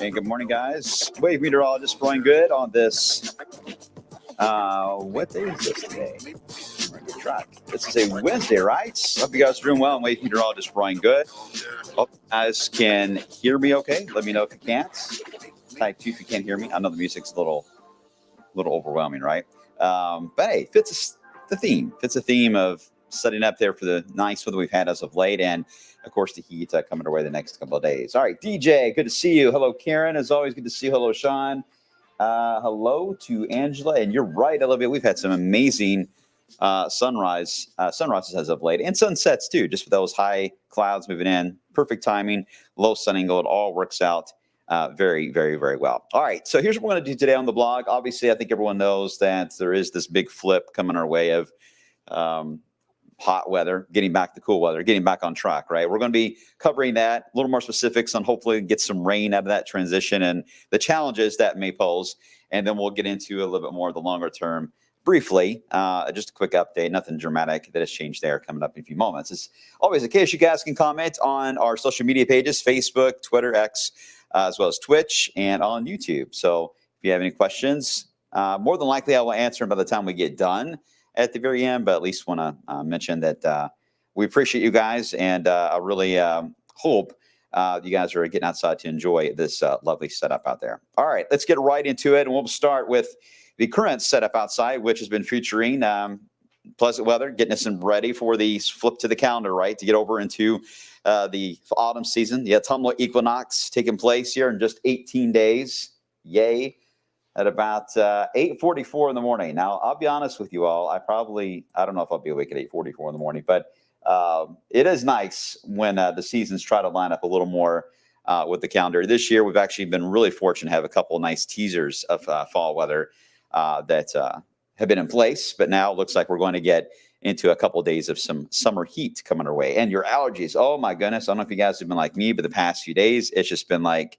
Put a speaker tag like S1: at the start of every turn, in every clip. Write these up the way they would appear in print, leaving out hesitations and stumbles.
S1: And good morning, guys. Wave meteorologist Brian Goode on this. What day is this today? We're on the track. This is a Wednesday, right? Hope you guys are doing well. I'm wave meteorologist Brian Goode. Hope you guys can hear me okay. Let me know if you can't. Type 2 if you can't hear me. I know the music's a little overwhelming, right? But hey, fits the theme. Fits the theme of setting up there for the nice weather we've had as of late, and of course the heat coming our way the next couple of days. All right, DJ, good to see you. Hello, Karen. As always, good to see you. Hello, Sean. Hello to Angela. And you're right, Olivia. We've had some amazing sunrises as of late, and sunsets too. Just with those high clouds moving in, perfect timing, low sun angle. It all works out very, very, very well. All right, so here's what we're going to do today on the blog. Obviously, I think everyone knows that there is this big flip coming our way of hot weather, getting back to cool weather, getting back on track, right? We're going to be covering that, a little more specifics on hopefully get some rain out of that transition and the challenges that may pose. And then we'll get into a little bit more of the longer term briefly. Just a quick update, nothing dramatic that has changed there coming up in a few moments. As always the case, you guys can comment on our social media pages, Facebook, Twitter, X, as well as Twitch and on YouTube. So if you have any questions, more than likely I will answer them by the time we get done at the very end, but at least want to mention that we appreciate you guys, and I really hope you guys are getting outside to enjoy this lovely setup out there. All right, let's get right into it, and we'll start with the current setup outside, which has been featuring pleasant weather, getting us ready for the flip to the calendar, right, to get over into the autumn season. The autumnal equinox taking place here in just 18 days. Yay. At about 8:44 in the morning. Now, I'll be honest with you all. I don't know if I'll be awake at 8:44 in the morning, but it is nice when the seasons try to line up a little more with the calendar. This year, we've actually been really fortunate to have a couple of nice teasers of fall weather that have been in place, but now it looks like we're going to get into a couple of days of some summer heat coming our way. And your allergies, oh my goodness. I don't know if you guys have been like me, but the past few days, it's just been like,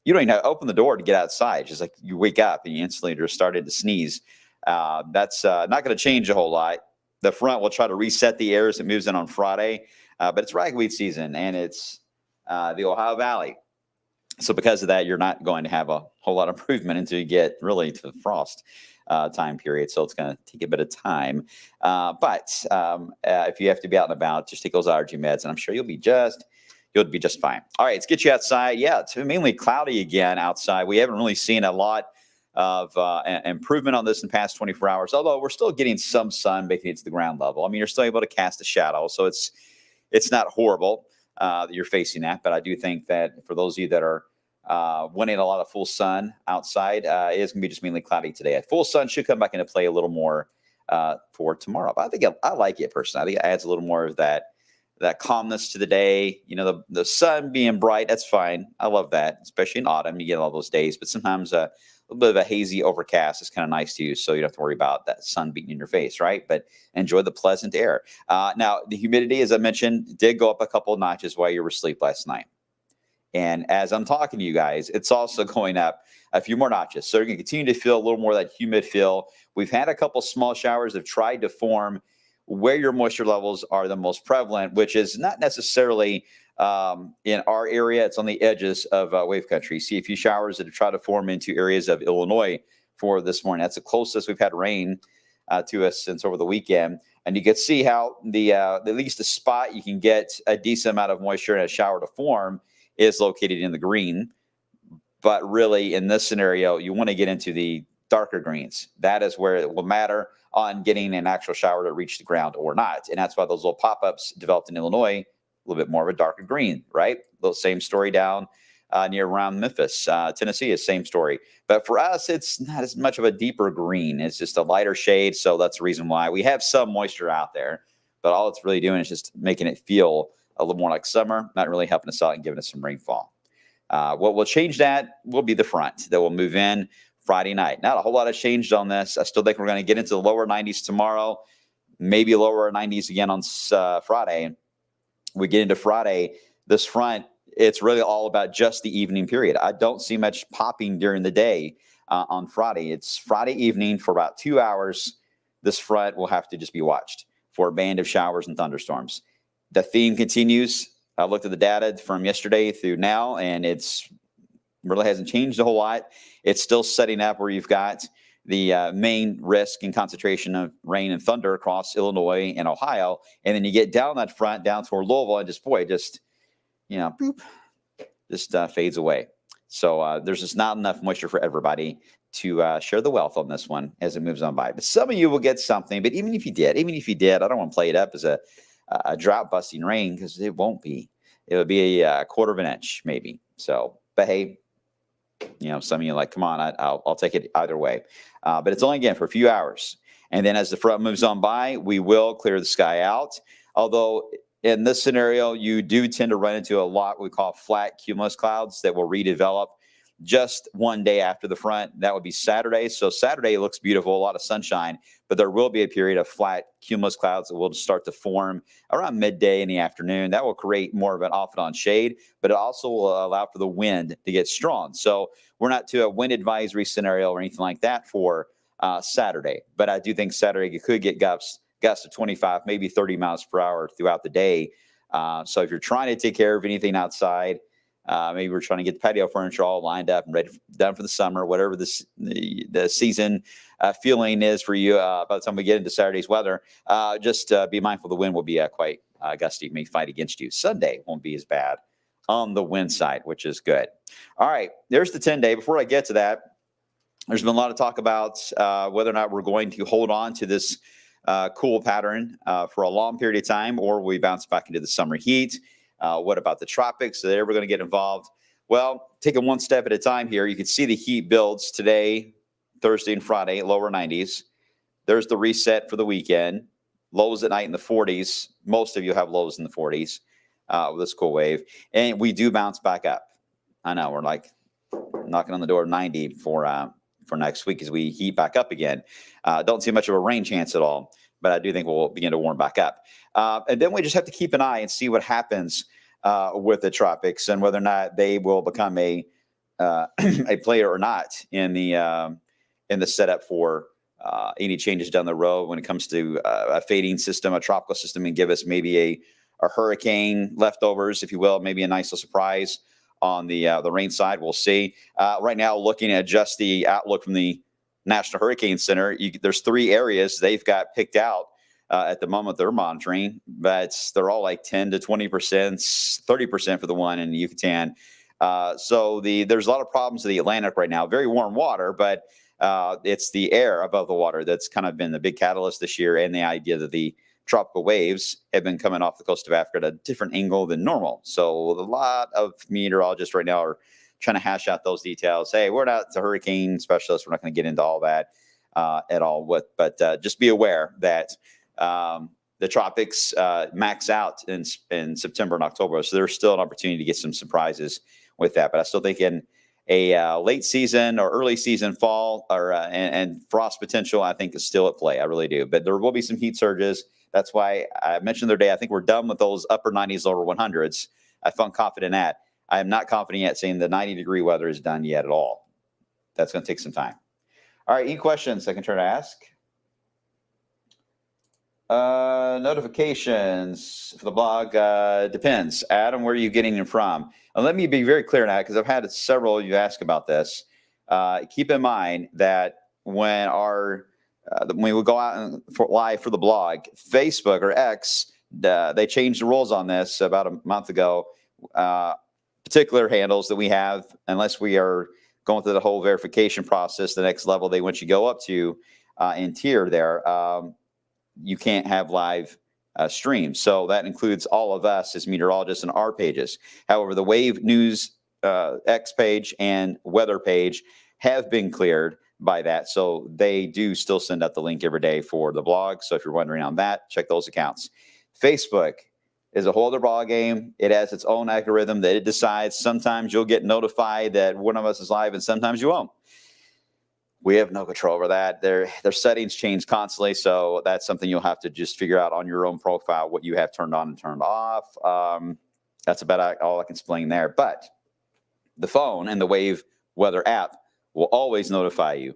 S1: you don't even have to open the door to get outside. It's just like you wake up and you instantly just started to sneeze. That's not going to change a whole lot. The front will try to reset the air as it moves in on Friday, but it's ragweed season and it's the Ohio Valley. So because of that, you're not going to have a whole lot of improvement until you get really to the frost time period. So it's going to take a bit of time. But if you have to be out and about, just take those allergy meds, and I'm sure you'll be just fine. All right, let's get you outside. Yeah, it's mainly cloudy again outside. We haven't really seen a lot of improvement on this in the past 24 hours, although we're still getting some sun making it to the ground level. I mean, you're still able to cast a shadow, so it's not horrible that you're facing that. But I do think that for those of you that are wanting a lot of full sun outside. It is going to be just mainly cloudy today. Full sun should come back into play a little more for tomorrow. But I think I like it personally. I think it adds a little more of that calmness to the day. The sun being bright, that's fine. I love that, especially in autumn. You get all those days, but sometimes a little bit of a hazy overcast is kind of nice too, so you don't have to worry about that sun beating in your face, right? But enjoy the pleasant air. Now, the humidity, as I mentioned, did go up a couple of notches while you were asleep last night. And as I'm talking to you guys, it's also going up a few more notches. So you're going to continue to feel a little more of that humid feel. We've had a couple small showers that have tried to form where your moisture levels are the most prevalent, which is not necessarily in our area. It's on the edges of wave country. See a few showers that have tried to form into areas of Illinois for this morning. That's the closest we've had rain to us since over the weekend. And you can see how at least the spot you can get a decent amount of moisture in a shower to form is located in the green. But really, in this scenario, you want to get into the darker greens. That is where it will matter on getting an actual shower to reach the ground or not. And that's why those little pop-ups developed in Illinois, a little bit more of a darker green, right? The same story down near around Memphis. Tennessee is same story. But for us, it's not as much of a deeper green. It's just a lighter shade. So that's the reason why we have some moisture out there. But all it's really doing is just making it feel a little more like summer, not really helping us out and giving us some rainfall. What will change that will be the front that will move in Friday night. Not a whole lot has changed on this. I still think we're going to get into the lower 90s tomorrow, maybe lower 90s again on Friday. We get into Friday, this front, it's really all about just the evening period. I don't see much popping during the day on Friday. It's Friday evening for about 2 hours. This front will have to just be watched for a band of showers and thunderstorms. The theme continues. I looked at the data from yesterday through now, and it's really hasn't changed a whole lot. It's still setting up where you've got the main risk and concentration of rain and thunder across Illinois and Ohio. And then you get down that front, down toward Louisville, and boop, just fades away. So there's just not enough moisture for everybody to share the wealth on this one as it moves on by. But some of you will get something. But even if you did, I don't want to play it up as a drought-busting rain, because it won't be. It would be a quarter of an inch, maybe. So, but hey, some of you are like, come on, I'll take it either way. But it's only, again, for a few hours. And then as the front moves on by, we will clear the sky out. Although in this scenario, you do tend to run into a lot we call flat cumulus clouds that will redevelop just one day after the front. That would be Saturday. So Saturday looks beautiful, a lot of sunshine, but there will be a period of flat cumulus clouds that will start to form around midday in the afternoon. That will create more of an off and on shade, but it also will allow for the wind to get strong. So we're not to a wind advisory scenario or anything like that for Saturday, but I do think Saturday you could get gusts of 25, maybe 30 miles per hour throughout the day. So if you're trying to take care of anything outside, maybe we're trying to get the patio furniture all lined up and ready, done for the summer, whatever the season feeling is for you by the time we get into Saturday's weather. Just be mindful the wind will be quite gusty, may fight against you. Sunday won't be as bad on the wind side, which is good. All right, there's the 10-day. Before I get to that, there's been a lot of talk about whether or not we're going to hold on to this cool pattern for a long period of time, or we bounce back into the summer heat. What about the tropics? Are they ever going to get involved? Well, taking one step at a time here, you can see the heat builds today, Thursday and Friday, lower 90s. There's the reset for the weekend. Lows at night in the 40s. Most of you have lows in the 40s with this cool wave. And we do bounce back up. I know, we're like knocking on the door of 90 for next week as we heat back up again. Don't see much of a rain chance at all, but I do think we'll begin to warm back up. And then we just have to keep an eye and see what happens with the tropics and whether or not they will become a player or not in the setup for any changes down the road when it comes to a fading system, a tropical system, and give us maybe a hurricane leftovers, if you will, maybe a nice little surprise on the rain side. We'll see. Right now, looking at just the outlook from the National Hurricane Center, there's 3 areas they've got picked out at the moment they're monitoring, but they're all like 10 to 20%, 30% for the one in Yucatan. So there's a lot of problems in the Atlantic right now. Very warm water, but it's the air above the water that's kind of been the big catalyst this year, and the idea that the tropical waves have been coming off the coast of Africa at a different angle than normal. So a lot of meteorologists right now are trying to hash out those details. Hey, we're not the hurricane specialists. We're not going to get into all that at all. But just be aware that the tropics max out in September and October. So there's still an opportunity to get some surprises with that. But I still think in a late season or early season fall and frost potential, I think is still at play. I really do. But there will be some heat surges. That's why I mentioned the other day, I think we're done with those upper 90s, lower 100s. I felt confident in that. I am not confident yet saying the 90-degree weather is done yet at all. That's going to take some time. All right, any questions I can try to ask? Notifications for the blog depends. Adam, where are you getting them from? And let me be very clear now, because I've had several of you ask about this. Keep in mind that when we go out live for the blog, Facebook or X, they changed the rules on this about a month ago. Particular handles that we have, unless we are going through the whole verification process, the next level they want you to go up to in tier there, you can't have live streams. So that includes all of us as meteorologists and our pages. However, the Wave News X page and weather page have been cleared by that. So they do still send out the link every day for the blog. So if you're wondering on that, check those accounts. Facebook is a whole other ball game. It has its own algorithm that it decides. Sometimes you'll get notified that one of us is live and sometimes you won't. We have no control over that. Their settings change constantly, so that's something you'll have to just figure out on your own profile what you have turned on and turned off. That's about all I can explain there. But the phone and the Wave Weather app will always notify you.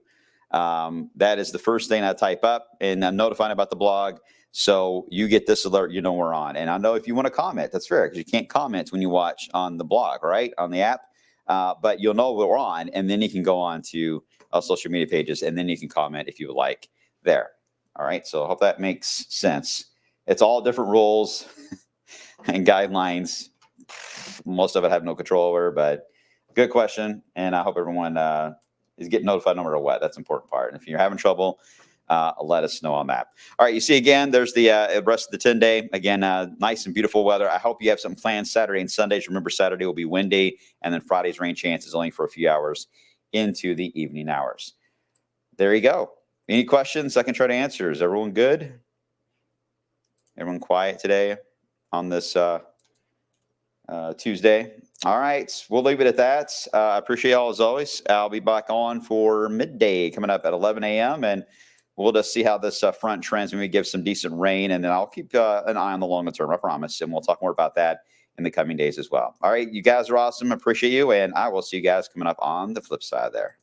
S1: That is the first thing I type up, and I'm notifying about the blog. So you get this alert, you know we're on. And I know if you want to comment, that's fair, because you can't comment when you watch on the blog, right, on the app. But you'll know we're on, and then you can go on to social media pages, and then you can comment if you would like there. All right, so I hope that makes sense. It's all different rules and guidelines. Most of it I have no control over, but good question, and I hope everyone is getting notified no matter what. That's the important part. And if you're having trouble, let us know on that. All right, you see again, there's the rest of the 10-day. Again, nice and beautiful weather. I hope you have something planned Saturday and Sundays. Remember, Saturday will be windy, and then Friday's rain chance is only for a few hours into the evening hours. There you go. Any questions I can try to answer? Is everyone good? Everyone quiet today on this Tuesday? All right, we'll leave it at that. I appreciate y'all as always. I'll be back on for midday coming up at 11 a.m. and we'll just see how this front trends. Maybe give some decent rain, and then I'll keep an eye on the longer term, I promise. And we'll talk more about that in the coming days as well. All right, you guys are awesome. Appreciate you, and I will see you guys coming up on the flip side there.